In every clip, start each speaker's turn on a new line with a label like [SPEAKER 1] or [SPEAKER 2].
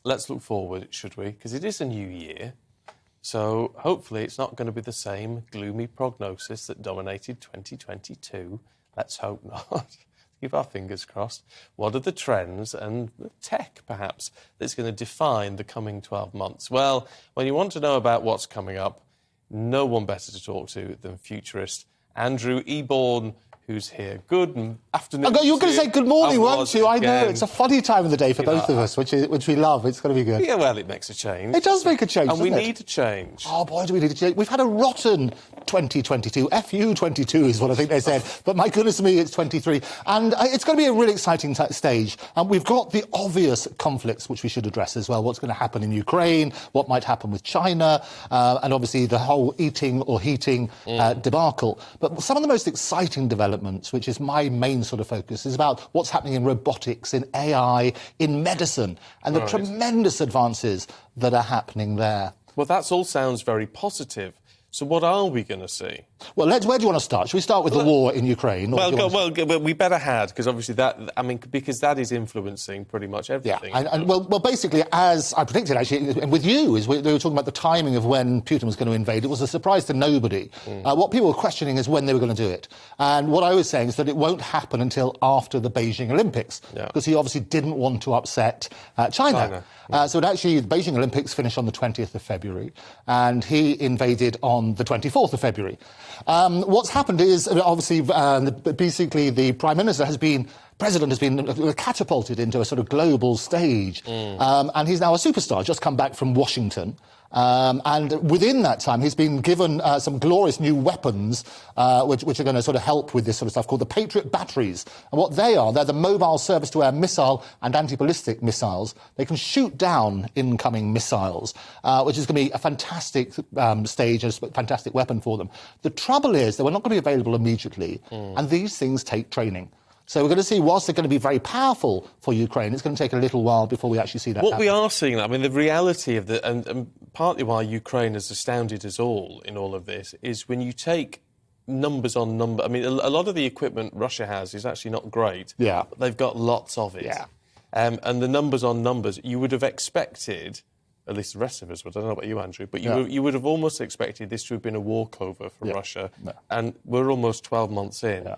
[SPEAKER 1] let's look forward, should we? Because it is a new year. So hopefully it's not going to be the same gloomy prognosis that dominated 2022. Let's hope not. Keep our fingers crossed. What are the trends and the tech, perhaps, that's going to define the coming 12 months? Well, when you want to know about what's coming up, no one better to talk to than futurist Andrew Eborn, who's here. Good afternoon.
[SPEAKER 2] You were going to say good morning, weren't you? I know, it's a funny time of the day for both of us, which we love. It's going to be good.
[SPEAKER 1] Yeah, well, it makes a change.
[SPEAKER 2] It does make a change,
[SPEAKER 1] and we need a change.
[SPEAKER 2] Oh, boy, do we need a change. We've had a rotten 2022. FU 22 is what I think they said. But my goodness me, it's 23. And it's going to be a really exciting stage. And we've got the obvious conflicts which we should address as well. What's going to happen in Ukraine, what might happen with China, and obviously the whole eating or heating debacle. But some of the most exciting developments, which is my main sort of focus, is about what's happening in robotics, in AI, in medicine, and the tremendous advances that are happening there.
[SPEAKER 1] Well, that all sounds very positive. So what are we going to see?
[SPEAKER 2] Well, where do you want to start? Should we start with the war in Ukraine?
[SPEAKER 1] Well, we better had, because obviously because that is influencing pretty much everything.
[SPEAKER 2] Yeah, and basically, as I predicted, actually, and with you, they were talking about the timing of when Putin was going to invade. It was a surprise to nobody. What people were questioning is when they were going to do it. And what I was saying is that it won't happen until after the Beijing Olympics, because he obviously didn't want to upset China. So the Beijing Olympics finished on the 20th of February, and he invaded on the 24th of February. What's happened is, obviously, basically the President has been catapulted into a sort of global stage, and he's now a superstar, just come back from Washington. And within that time, he's been given some glorious new weapons, which are going to sort of help with this sort of stuff, called the Patriot batteries. And what they're the mobile surface-to-air missile and anti-ballistic missiles. They can shoot down incoming missiles, which is going to be a fantastic stage, a fantastic weapon for them. The trouble is, they were not going to be available immediately, and these things take training. So we're going to see, whilst they're going to be very powerful for Ukraine, it's going to take a little while before we actually see that happen.
[SPEAKER 1] We are seeing that. I mean, the reality of and partly why Ukraine has astounded us all in all of this is when you take numbers on number. I mean, a lot of the equipment Russia has is actually not great.
[SPEAKER 2] Yeah.
[SPEAKER 1] But they've got lots of it.
[SPEAKER 2] Yeah.
[SPEAKER 1] And the numbers on numbers, you would have expected, at least the rest of us would, I don't know about you, Andrew, but you would have almost expected this to have been a walkover for Russia. No. And we're almost 12 months in. Yeah.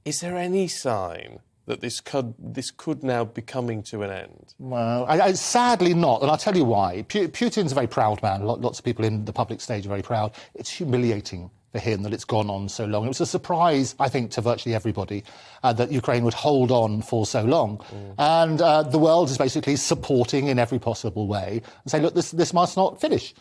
[SPEAKER 1] Is there any sign that this could now be coming to an end?
[SPEAKER 2] Well, sadly not, and I'll tell you why. Putin's a very proud man. Lots of people in the public stage are very proud. It's humiliating for him that it's gone on so long. It was a surprise, I think, to virtually everybody that Ukraine would hold on for so long. And the world is basically supporting in every possible way and saying, look, this must not finish.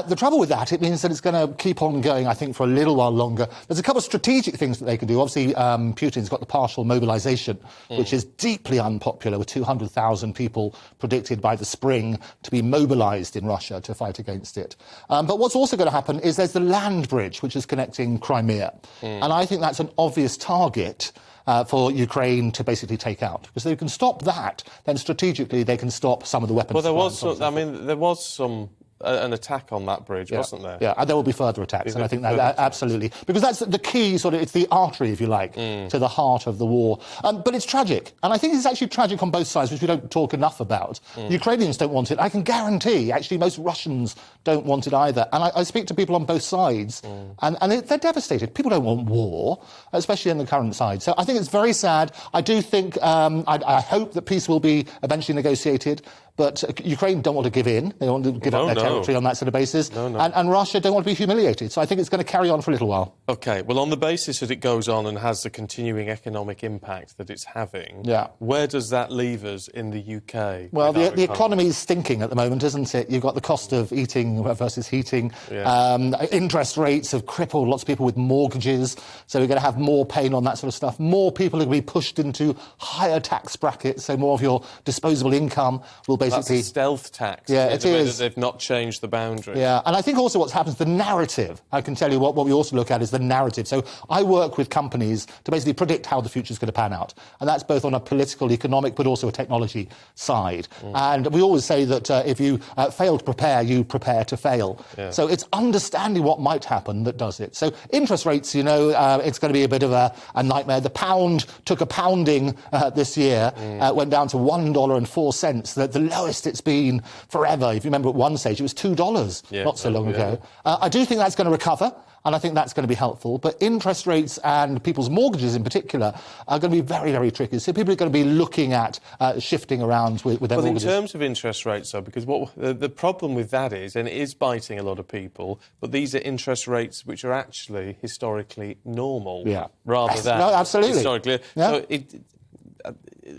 [SPEAKER 2] The trouble with that, it means that it's going to keep on going, I think, for a little while longer. There's a couple of strategic things that they can do. Obviously, Putin's got the partial mobilisation, which is deeply unpopular, with 200,000 people predicted by the spring to be mobilised in Russia to fight against it. But what's also going to happen is there's the land bridge, which is connecting Crimea. And I think that's an obvious target for Ukraine to basically take out. Because if they can stop that, then strategically they can stop some of the weapons.
[SPEAKER 1] Well, there was an attack on that bridge, wasn't there?
[SPEAKER 2] Yeah, and there will be further attacks, and I think that absolutely. Because that's the key, it's the artery, if you like, to the heart of the war. But it's tragic, and I think it's actually tragic on both sides, which we don't talk enough about. Ukrainians don't want it. I can guarantee, actually, most Russians don't want it either. And I speak to people on both sides, and they're devastated. People don't want war, especially on the current side. So I think it's very sad. I do think, I hope that peace will be eventually negotiated, but Ukraine don't want to give in. They don't want to give up their territory on that sort of basis. And Russia don't want to be humiliated. So I think it's going to carry on for a little while.
[SPEAKER 1] OK, well, on the basis that it goes on and has the continuing economic impact that it's having, where does that leave us in the UK?
[SPEAKER 2] Well, the economy is stinking at the moment, isn't it? You've got the cost of eating versus heating. Interest rates have crippled lots of people with mortgages. So we're going to have more pain on that sort of stuff. More people are going to be pushed into higher tax brackets. So more of your disposable income will basically...
[SPEAKER 1] That's a stealth tax.
[SPEAKER 2] Yeah, it is.
[SPEAKER 1] They've not changed change the boundary.
[SPEAKER 2] Yeah, and I think also what's happened is the narrative. I can tell you what we also look at is the narrative. So I work with companies to basically predict how the future is going to pan out. And that's both on a political, economic, but also a technology side. And we always say that if you fail to prepare, you prepare to fail.
[SPEAKER 1] Yeah.
[SPEAKER 2] So it's understanding what might happen that does it. So interest rates, you know, it's going to be a bit of a nightmare. The pound took a pounding this year, went down to $1.04, the lowest it's been forever. If you remember at one stage, it was $2 not so long ago. I do think that's going to recover, and I think that's going to be helpful. But interest rates and people's mortgages in particular are going to be very, very tricky. So people are going to be looking at shifting around with their mortgages.
[SPEAKER 1] In terms of interest rates, though, because what the problem with that is, and it is biting a lot of people, but these are interest rates which are actually historically normal, rather than
[SPEAKER 2] absolutely.
[SPEAKER 1] historically.
[SPEAKER 2] Yeah.
[SPEAKER 1] So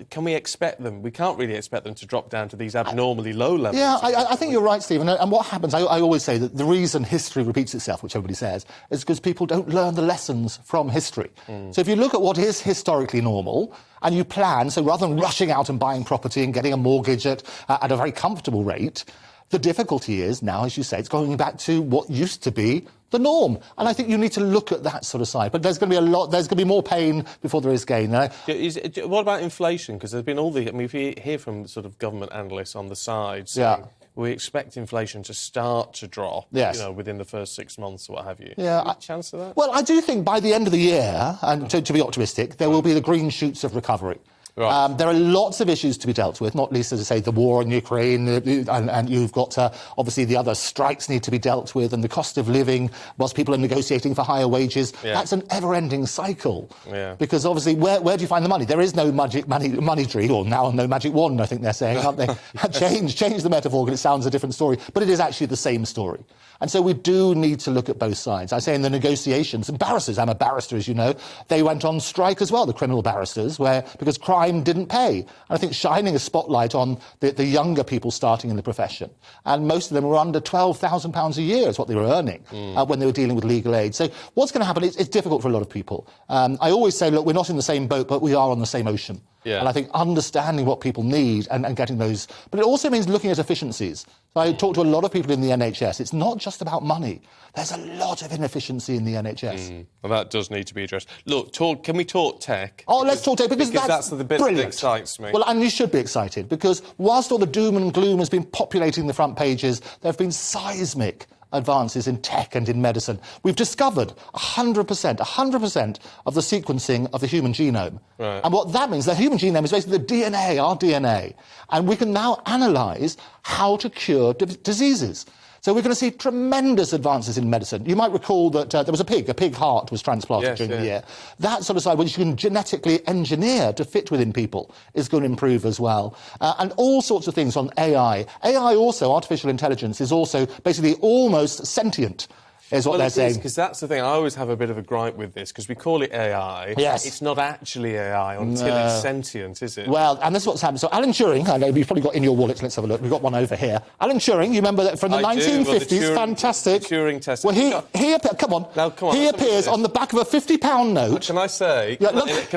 [SPEAKER 1] can we expect them? We can't really expect them to drop down to these abnormally low levels.
[SPEAKER 2] Yeah, I think you're right, Stephen. And what happens, I always say that the reason history repeats itself, which everybody says, is because people don't learn the lessons from history. So if you look at what is historically normal and you plan, so rather than rushing out and buying property and getting a mortgage at a very comfortable rate, the difficulty is now, as you say, it's going back to what used to be the norm. And I think you need to look at that sort of side. But there's going to be there's going to be more pain before there is gain.
[SPEAKER 1] What about inflation? Because there's been if you hear from sort of government analysts on the side saying, we expect inflation to start to drop, within the first 6 months or what have you.
[SPEAKER 2] Yeah.
[SPEAKER 1] Any chance of that?
[SPEAKER 2] Well, I do think by the end of the year, and to be optimistic, there will be the green shoots of recovery.
[SPEAKER 1] Right.
[SPEAKER 2] There are lots of issues to be dealt with, not least, as I say, the war in Ukraine, and you've got, obviously, the other strikes need to be dealt with, and the cost of living, whilst people are negotiating for higher wages. That's an ever-ending cycle. Because, obviously, where do you find the money? There is no magic money tree, or now no magic wand, I think they're saying, aren't they? Change the metaphor, because it sounds a different story. But it is actually the same story. And so we do need to look at both sides. I say in the negotiations, and barristers, I'm a barrister, as you know, they went on strike as well, the criminal barristers, because crime didn't pay. And I think shining a spotlight on the younger people starting in the profession. And most of them were under £12,000 a year is what they were earning when they were dealing with legal aid. So what's going to happen, it's difficult for a lot of people. I always say, look, we're not in the same boat, but we are on the same ocean. And I think understanding what people need and getting those... But it also means looking at efficiencies. So I talk to a lot of people in the NHS. It's not just about money. There's a lot of inefficiency in the NHS.
[SPEAKER 1] Well, that does need to be addressed. Look, can we talk tech?
[SPEAKER 2] Oh, let's talk tech, because
[SPEAKER 1] that's the bit that excites me.
[SPEAKER 2] Well, and you should be excited, because whilst all the doom and gloom has been populating the front pages, there have been seismic advances in tech and in medicine. We've discovered 100% of the sequencing of the human genome.
[SPEAKER 1] Right.
[SPEAKER 2] And what that means, the human genome is basically the DNA, our DNA. And we can now analyse how to cure diseases. So we're going to see tremendous advances in medicine. You might recall that there was a pig heart was transplanted during the year. That sort of side, which you can genetically engineer to fit within people, is going to improve as well. And all sorts of things on AI. AI also, artificial intelligence, is also basically almost sentient, is what they're saying.
[SPEAKER 1] Because that's the thing, I always have a bit of a gripe with this, because we call it AI.
[SPEAKER 2] Yes.
[SPEAKER 1] It's not actually AI until it's sentient, is it?
[SPEAKER 2] Well, and this is what's happened. So Alan Turing, I know you've probably got in your wallets, let's have a look. We've got one over here. Alan Turing, you remember that from the 1950s, fantastic.
[SPEAKER 1] The Turing test.
[SPEAKER 2] Well, he appears on the back of a £50 note.
[SPEAKER 1] Can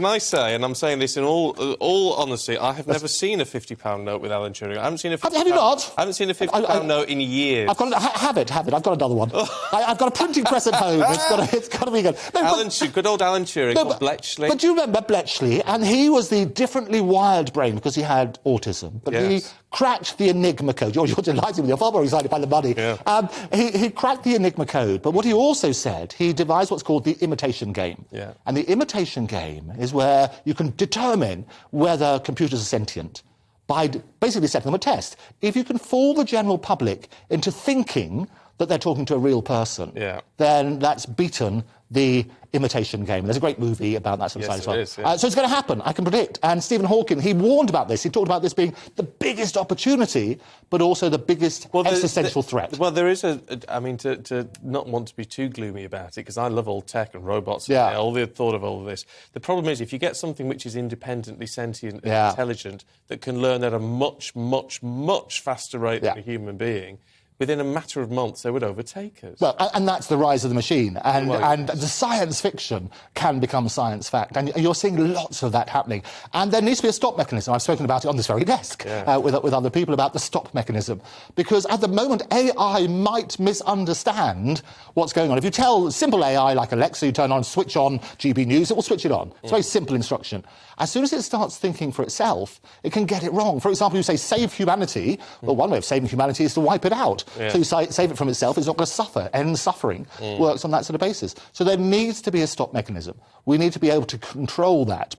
[SPEAKER 1] I say, and I'm saying this in all honesty, I have never seen a £50 note with Alan Turing. I haven't seen a £50
[SPEAKER 2] Have you not?
[SPEAKER 1] I haven't seen a £50 note in years.
[SPEAKER 2] Have it. I've got another one. I've got a printing press at home. It's got to be good. No,
[SPEAKER 1] good old Alan Turing, Bletchley.
[SPEAKER 2] But do you remember Bletchley? And he was the differently wired brain because he had autism. But he cracked the Enigma code. You're delighted with your far more excited by the money. Yeah. He cracked the Enigma code. But what he also said, he devised what's called the imitation game.
[SPEAKER 1] Yeah.
[SPEAKER 2] And the imitation game is where you can determine whether computers are sentient by basically setting them a test. If you can fool the general public into thinking that they're talking to a real person, then that's beaten the imitation game. There's a great movie about that sort of side as well.
[SPEAKER 1] Is, yeah.
[SPEAKER 2] So it's going to happen, I can predict. And Stephen Hawking, he warned about this. He talked about this being the biggest opportunity, but also the biggest existential threat.
[SPEAKER 1] Well, there is to not want to be too gloomy about it, because I love all tech and robots and all the thought of all of this. The problem is, if you get something which is independently sentient and intelligent, that can learn at a much, much, much faster rate than a human being, within a matter of months, they would overtake us.
[SPEAKER 2] Well, and that's the rise of the machine. And,
[SPEAKER 1] Well,
[SPEAKER 2] and the science fiction can become science fact. And you're seeing lots of that happening. And there needs to be a stop mechanism. I've spoken about it on this very desk with other people about the stop mechanism. Because at the moment, AI might misunderstand what's going on. If you tell simple AI like Alexa, you turn on, switch on GBNews, it will switch it on. It's a very simple instruction. As soon as it starts thinking for itself, it can get it wrong. For example, you say, save humanity. Well, one way of saving humanity is to wipe it out.
[SPEAKER 1] Yeah.
[SPEAKER 2] So you save it from itself, it's not going to suffer, end suffering. Works on that sort of basis. So there needs to be a stop mechanism. We need to be able to control that.